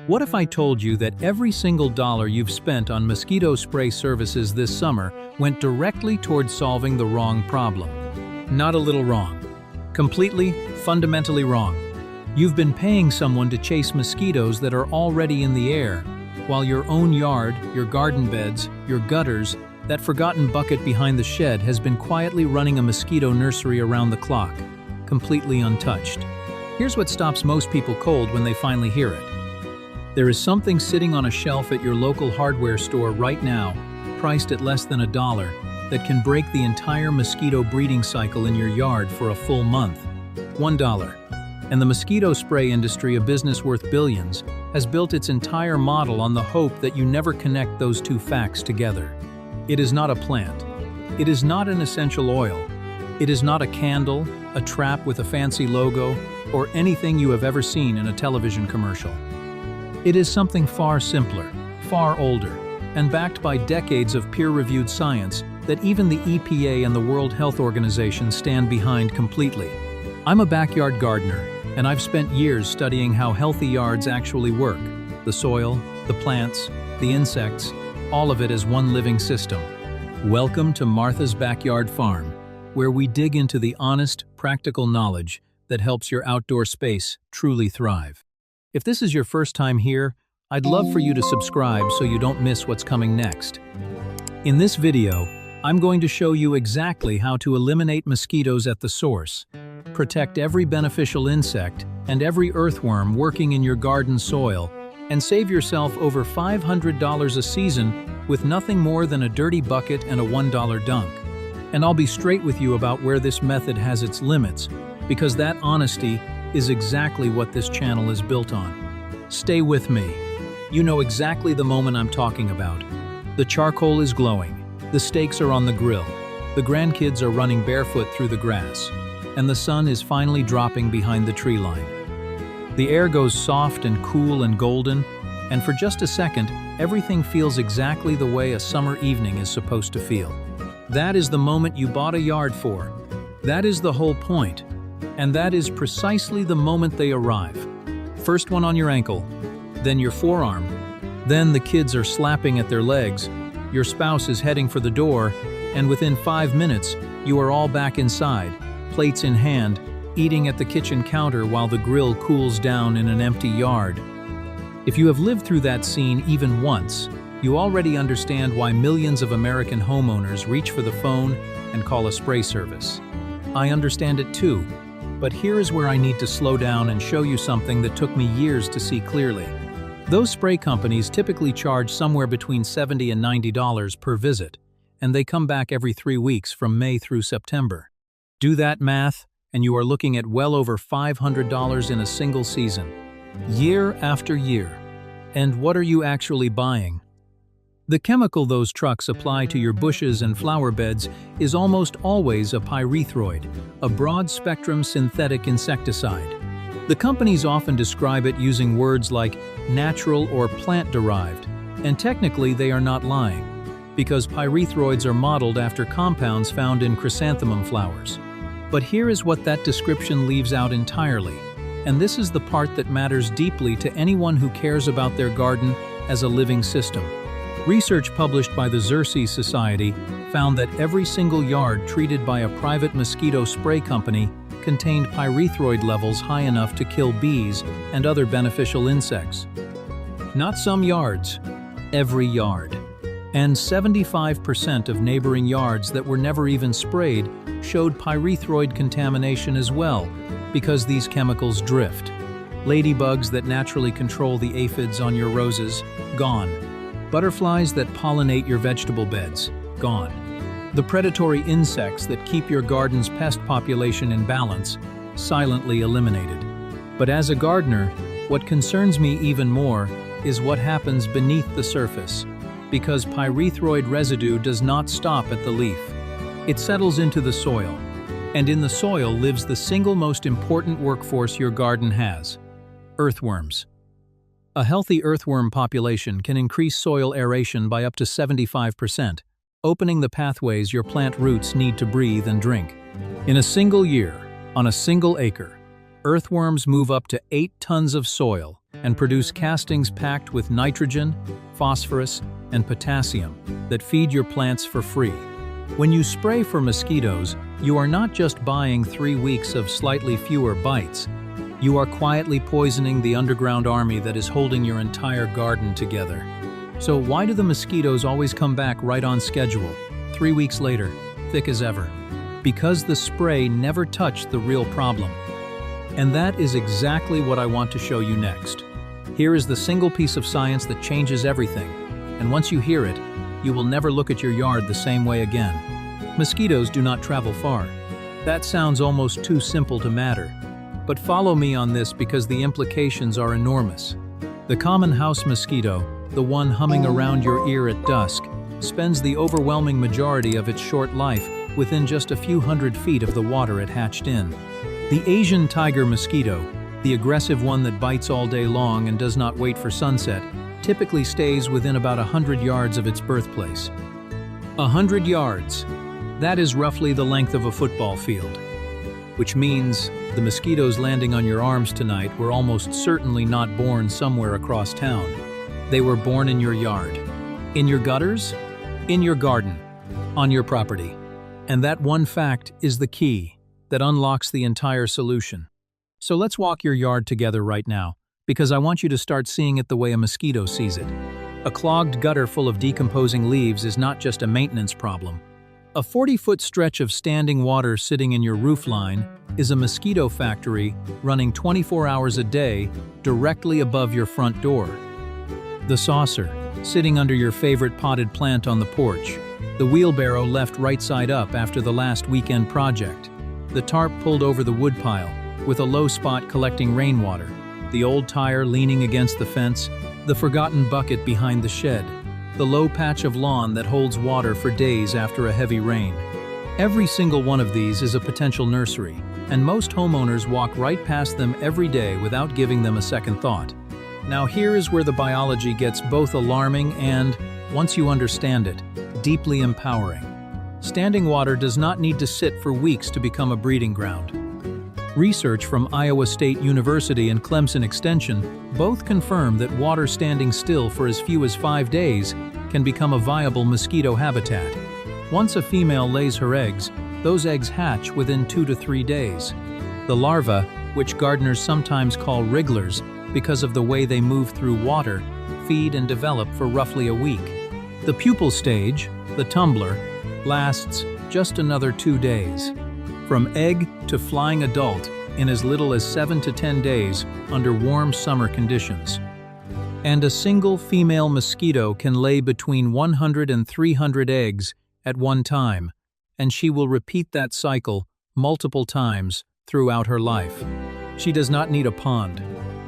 What if I told you that every single dollar you've spent on mosquito spray services this summer went directly towards solving the wrong problem? Not a little wrong. Completely, fundamentally wrong. You've been paying someone to chase mosquitoes that are already in the air, while your own yard, your garden beds, your gutters, that forgotten bucket behind the shed has been quietly running a mosquito nursery around the clock, completely untouched. Here's what stops most people cold when they finally hear it. There is something sitting on a shelf at your local hardware store right now, priced at less than $1, that can break the entire mosquito breeding cycle in your yard for a full month. $1. And the mosquito spray industry, a business worth billions, has built its entire model on the hope that you never connect those two facts together. It is not a plant. It is not an essential oil. It is not a candle, a trap with a fancy logo, or anything you have ever seen in a television commercial. It is something far simpler, far older, and backed by decades of peer-reviewed science that even the EPA and the World Health Organization stand behind completely. I'm a backyard gardener, and I've spent years studying how healthy yards actually work. The soil, the plants, the insects, all of it as one living system. Welcome to Martha's Backyard Farm, where we dig into the honest, practical knowledge that helps your outdoor space truly thrive. If this is your first time here, I'd love for you to subscribe so you don't miss what's coming next. In this video, I'm going to show you exactly how to eliminate mosquitoes at the source, protect every beneficial insect and every earthworm working in your garden soil, and save yourself over $500 a season with nothing more than a dirty bucket and a $1 dunk. And I'll be straight with you about where this method has its limits, because that honesty is exactly what this channel is built on. Stay with me. You know exactly the moment I'm talking about. The charcoal is glowing, the steaks are on the grill, the grandkids are running barefoot through the grass, and the sun is finally dropping behind the tree line. The air goes soft and cool and golden, and for just a second, everything feels exactly the way a summer evening is supposed to feel. That is the moment you bought a yard for. That is the whole point. And that is precisely the moment they arrive. First one on your ankle, then your forearm, then the kids are slapping at their legs, your spouse is heading for the door, and within 5 minutes, you are all back inside, plates in hand, eating at the kitchen counter while the grill cools down in an empty yard. If you have lived through that scene even once, you already understand why millions of American homeowners reach for the phone and call a spray service. I understand it too, but here is where I need to slow down and show you something that took me years to see clearly. Those spray companies typically charge somewhere between $70 and $90 per visit, and they come back every 3 weeks from May through September. Do that math, and you are looking at well over $500 in a single season, year after year. And what are you actually buying? The chemical those trucks apply to your bushes and flower beds is almost always a pyrethroid, a broad-spectrum synthetic insecticide. The companies often describe it using words like natural or plant-derived, and technically they are not lying, because pyrethroids are modeled after compounds found in chrysanthemum flowers. But here is what that description leaves out entirely, and this is the part that matters deeply to anyone who cares about their garden as a living system. Research published by the Xerces Society found that every single yard treated by a private mosquito spray company contained pyrethroid levels high enough to kill bees and other beneficial insects. Not some yards, every yard. And 75% of neighboring yards that were never even sprayed showed pyrethroid contamination as well, because these chemicals drift. Ladybugs that naturally control the aphids on your roses, gone. Butterflies that pollinate your vegetable beds, gone. The predatory insects that keep your garden's pest population in balance, silently eliminated. But as a gardener, what concerns me even more is what happens beneath the surface, because pyrethroid residue does not stop at the leaf. It settles into the soil, and in the soil lives the single most important workforce your garden has: earthworms. A healthy earthworm population can increase soil aeration by up to 75%, opening the pathways your plant roots need to breathe and drink. In a single year, on a single acre, Earthworms move up to 8 tons of soil and produce castings packed with nitrogen, phosphorus, and potassium that feed your plants for free. When you spray for mosquitoes, you are not just buying 3 weeks of slightly fewer bites. You are quietly poisoning the underground army that is holding your entire garden together. So why do the mosquitoes always come back right on schedule, 3 weeks later, thick as ever? Because the spray never touched the real problem. And that is exactly what I want to show you next. Here is the single piece of science that changes everything, and once you hear it, you will never look at your yard the same way again. Mosquitoes do not travel far. That sounds almost too simple to matter. But follow me on this because the implications are enormous. The common house mosquito, the one humming around your ear at dusk, spends the overwhelming majority of its short life within just a few hundred feet of the water it hatched in. The Asian tiger mosquito, the aggressive one that bites all day long and does not wait for sunset, typically stays within about 100 yards of its birthplace. 100 yards. That is roughly the length of a football field. Which means the mosquitoes landing on your arms tonight were almost certainly not born somewhere across town. They were born in your yard. In your gutters? In your garden. On your property. And that one fact is the key that unlocks the entire solution. So let's walk your yard together right now, because I want you to start seeing it the way a mosquito sees it. A clogged gutter full of decomposing leaves is not just a maintenance problem. A 40-foot stretch of standing water sitting in your roofline is a mosquito factory running 24 hours a day directly above your front door. The saucer, sitting under your favorite potted plant on the porch. The wheelbarrow left right side up after the last weekend project. The tarp pulled over the woodpile, with a low spot collecting rainwater. The old tire leaning against the fence. The forgotten bucket behind the shed. The low patch of lawn that holds water for days after a heavy rain. Every single one of these is a potential nursery, and most homeowners walk right past them every day without giving them a second thought. Now here is where the biology gets both alarming and, once you understand it, deeply empowering. Standing water does not need to sit for weeks to become a breeding ground. Research from Iowa State University and Clemson Extension both confirm that water standing still for as few as 5 days can become a viable mosquito habitat. Once a female lays her eggs, those eggs hatch within 2 to 3 days. The larvae, which gardeners sometimes call wrigglers because of the way they move through water, feed and develop for roughly a week. The pupal stage, the tumbler, lasts just another 2 days. From egg to flying adult in as little as 7 to 10 days under warm summer conditions. And a single female mosquito can lay between 100 and 300 eggs at one time, and she will repeat that cycle multiple times throughout her life. She does not need a pond.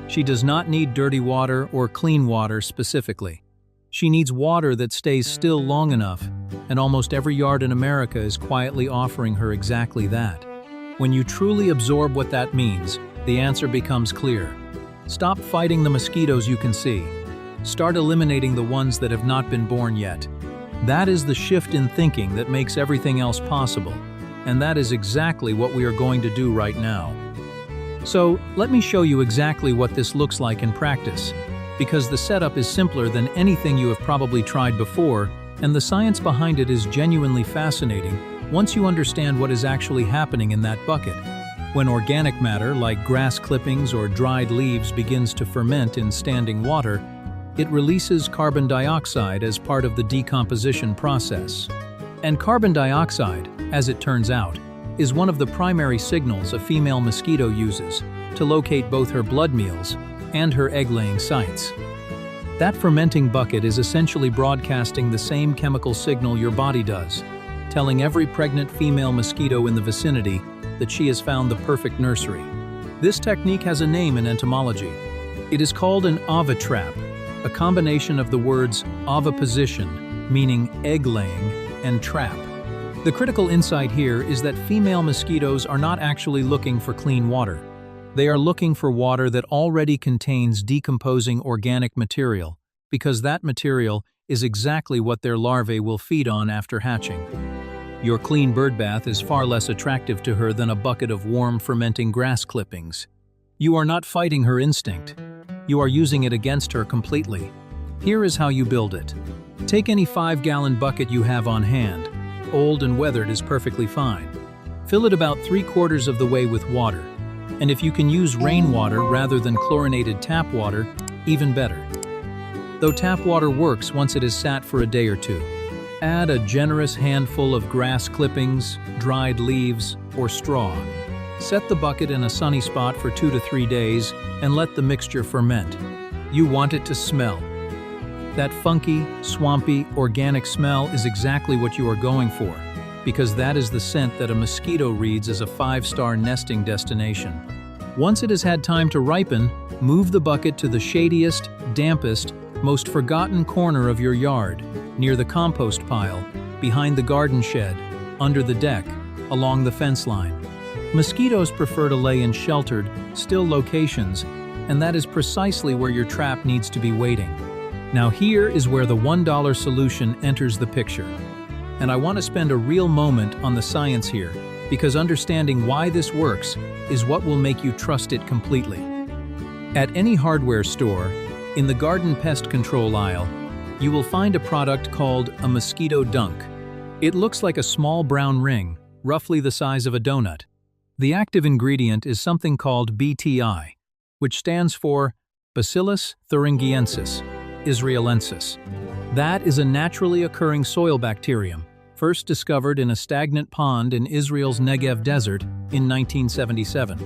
She does not need dirty water or clean water specifically. She needs water that stays still long enough, and almost every yard in America is quietly offering her exactly that. When you truly absorb what that means, the answer becomes clear. Stop fighting the mosquitoes you can see. Start eliminating the ones that have not been born yet. That is the shift in thinking that makes everything else possible, and that is exactly what we are going to do right now. So, let me show you exactly what this looks like in practice, because the setup is simpler than anything you have probably tried before, and the science behind it is genuinely fascinating once you understand what is actually happening in that bucket. When organic matter, like grass clippings or dried leaves, begins to ferment in standing water, it releases carbon dioxide as part of the decomposition process. And carbon dioxide, as it turns out, is one of the primary signals a female mosquito uses to locate both her blood meals and her egg-laying sites. That fermenting bucket is essentially broadcasting the same chemical signal your body does, telling every pregnant female mosquito in the vicinity that she has found the perfect nursery. This technique has a name in entomology. It is called an ovitrap, a combination of the words oviposition, meaning egg-laying, and trap. The critical insight here is that female mosquitoes are not actually looking for clean water. They are looking for water that already contains decomposing organic material, because that material is exactly what their larvae will feed on after hatching. Your clean birdbath is far less attractive to her than a bucket of warm, fermenting grass clippings. You are not fighting her instinct. You are using it against her completely. Here is how you build it. Take any 5-gallon bucket you have on hand. Old and weathered is perfectly fine. Fill it about 3/4 of the way with water. And if you can use rainwater rather than chlorinated tap water, even better. Though tap water works once it is sat for a day or two. Add a generous handful of grass clippings, dried leaves, or straw. Set the bucket in a sunny spot for 2 to 3 days and let the mixture ferment. You want it to smell. That funky, swampy, organic smell is exactly what you are going for, because that is the scent that a mosquito reads as a 5-star nesting destination. Once it has had time to ripen, move the bucket to the shadiest, dampest, most forgotten corner of your yard, near the compost pile, behind the garden shed, under the deck, along the fence line. Mosquitoes prefer to lay in sheltered, still locations, and that is precisely where your trap needs to be waiting. Now here is where the $1 solution enters the picture. And I want to spend a real moment on the science here, because understanding why this works is what will make you trust it completely. At any hardware store, in the garden pest control aisle, you will find a product called a mosquito dunk. It looks like a small brown ring, roughly the size of a donut. The active ingredient is something called BTI, which stands for Bacillus thuringiensis, israelensis. That is a naturally occurring soil bacterium, first discovered in a stagnant pond in Israel's Negev desert in 1977.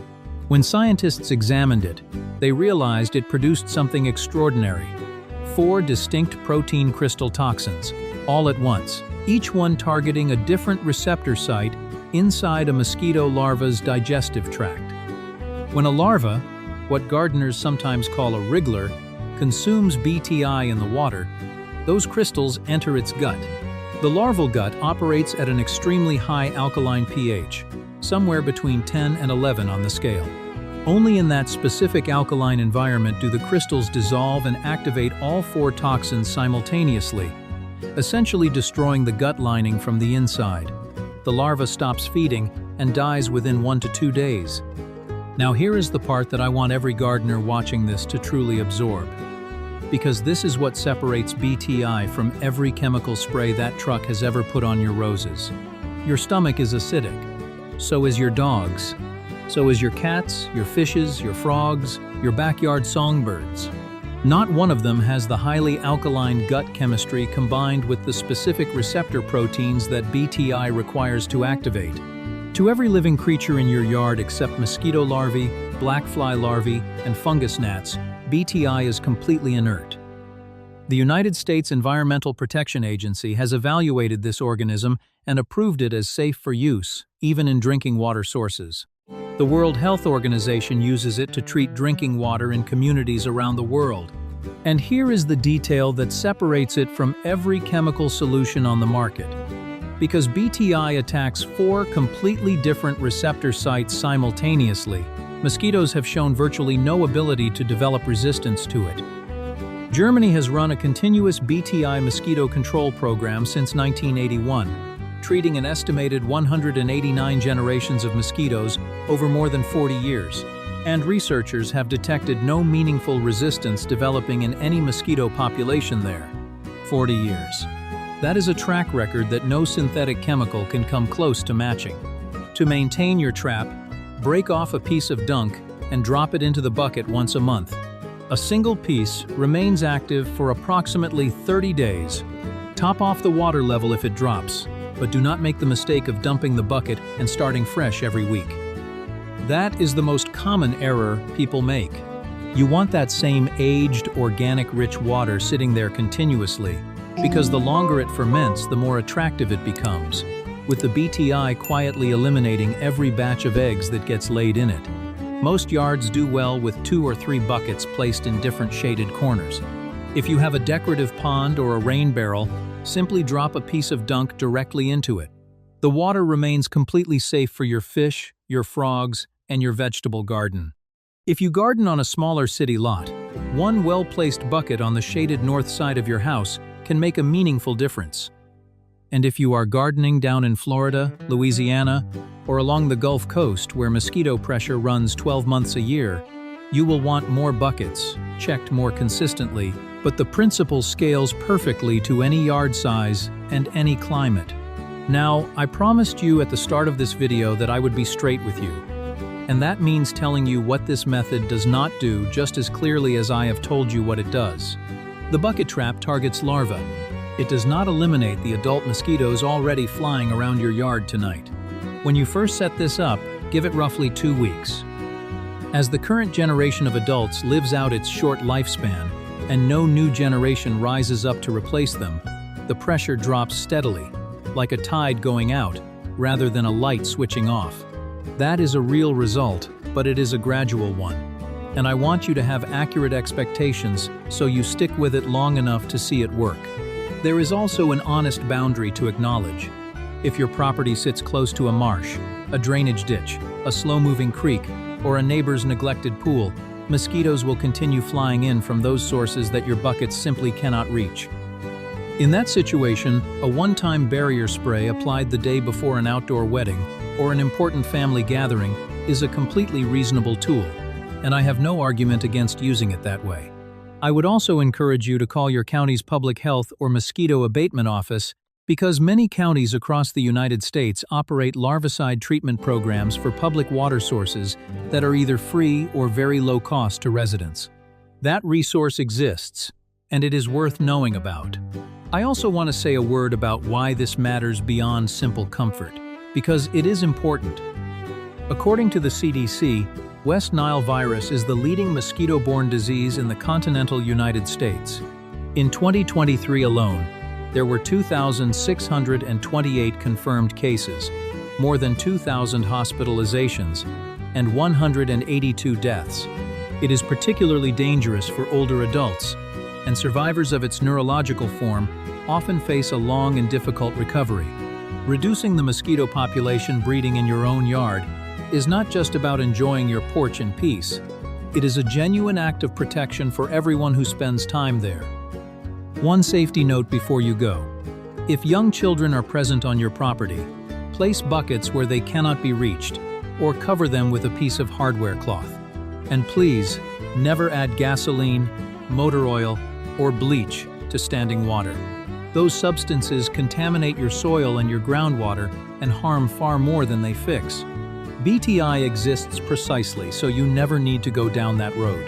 When scientists examined it, they realized it produced something extraordinary. 4 distinct protein crystal toxins, all at once, each one targeting a different receptor site inside a mosquito larva's digestive tract. When a larva, what gardeners sometimes call a wriggler, consumes BTI in the water, those crystals enter its gut. The larval gut operates at an extremely high alkaline pH, somewhere between 10 and 11 on the scale. Only in that specific alkaline environment do the crystals dissolve and activate all 4 toxins simultaneously, essentially destroying the gut lining from the inside. The larva stops feeding and dies within 1 to 2 days. Now here is the part that I want every gardener watching this to truly absorb. Because this is what separates BTI from every chemical spray that truck has ever put on your roses. Your stomach is acidic. So is your dog's. So is your cats, your fishes, your frogs, your backyard songbirds. Not one of them has the highly alkaline gut chemistry combined with the specific receptor proteins that BTI requires to activate. To every living creature in your yard except mosquito larvae, black fly larvae, and fungus gnats, BTI is completely inert. The United States Environmental Protection Agency has evaluated this organism and approved it as safe for use, even in drinking water sources. The World Health Organization uses it to treat drinking water in communities around the world. And here is the detail that separates it from every chemical solution on the market. Because BTI attacks 4 completely different receptor sites simultaneously, mosquitoes have shown virtually no ability to develop resistance to it. Germany has run a continuous BTI mosquito control program since 1981, treating an estimated 189 generations of mosquitoes over more than 40 years, and researchers have detected no meaningful resistance developing in any mosquito population there. 40 years. That is a track record that no synthetic chemical can come close to matching. To maintain your trap, break off a piece of dunk and drop it into the bucket once a month. A single piece remains active for approximately 30 days. Top off the water level if it drops, but do not make the mistake of dumping the bucket and starting fresh every week. That is the most common error people make. You want that same aged, organic-rich water sitting there continuously, because the longer it ferments, the more attractive it becomes, with the BTI quietly eliminating every batch of eggs that gets laid in it. Most yards do well with 2 or 3 buckets placed in different shaded corners. If you have a decorative pond or a rain barrel, simply drop a piece of dunk directly into it. The water remains completely safe for your fish, your frogs, and your vegetable garden. If you garden on a smaller city lot, one well-placed bucket on the shaded north side of your house can make a meaningful difference. And if you are gardening down in Florida, Louisiana, or along the Gulf Coast where mosquito pressure runs 12 months a year, You will want more buckets, checked more consistently, but the principle scales perfectly to any yard size and any climate. Now, I promised you at the start of this video that I would be straight with you. And that means telling you what this method does not do just as clearly as I have told you what it does. The bucket trap targets larvae. It does not eliminate the adult mosquitoes already flying around your yard tonight. When you first set this up, give it roughly 2 weeks. As the current generation of adults lives out its short lifespan, and no new generation rises up to replace them, the pressure drops steadily, like a tide going out, rather than a light switching off. That is a real result, but it is a gradual one. And I want you to have accurate expectations so you stick with it long enough to see it work. There is also an honest boundary to acknowledge. If your property sits close to a marsh, a drainage ditch, a slow-moving creek, or a neighbor's neglected pool, mosquitoes will continue flying in from those sources that your buckets simply cannot reach. In that situation, a one-time barrier spray applied the day before an outdoor wedding or an important family gathering is a completely reasonable tool, and I have no argument against using it that way. I would also encourage you to call your county's public health or mosquito abatement office because many counties across the United States operate larvicide treatment programs for public water sources that are either free or very low cost to residents. That resource exists, and it is worth knowing about. I also want to say a word about why this matters beyond simple comfort, because it is important. According to the CDC, West Nile virus is the leading mosquito-borne disease in the continental United States. In 2023 alone, there were 2,628 confirmed cases, more than 2,000 hospitalizations, and 182 deaths. It is particularly dangerous for older adults, and survivors of its neurological form often face a long and difficult recovery. Reducing the mosquito population breeding in your own yard is not just about enjoying your porch in peace. It is a genuine act of protection for everyone who spends time there. One safety note before you go. If young children are present on your property, place buckets where they cannot be reached, or cover them with a piece of hardware cloth. And please, never add gasoline, motor oil, or bleach to standing water. Those substances contaminate your soil and your groundwater and harm far more than they fix. BTI exists precisely so you never need to go down that road.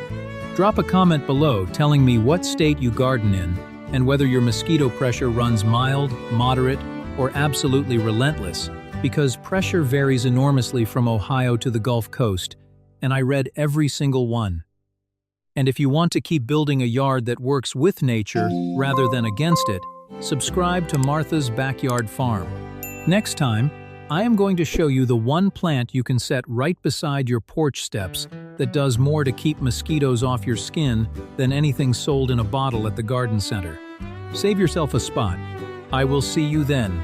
Drop a comment below telling me what state you garden in and whether your mosquito pressure runs mild, moderate, or absolutely relentless, because pressure varies enormously from Ohio to the Gulf Coast, and I read every single one. And if you want to keep building a yard that works with nature rather than against it, subscribe to Martha's Backyard Farm. Next time, I am going to show you the one plant you can set right beside your porch steps that does more to keep mosquitoes off your skin than anything sold in a bottle at the garden center. Save yourself a spot. I will see you then.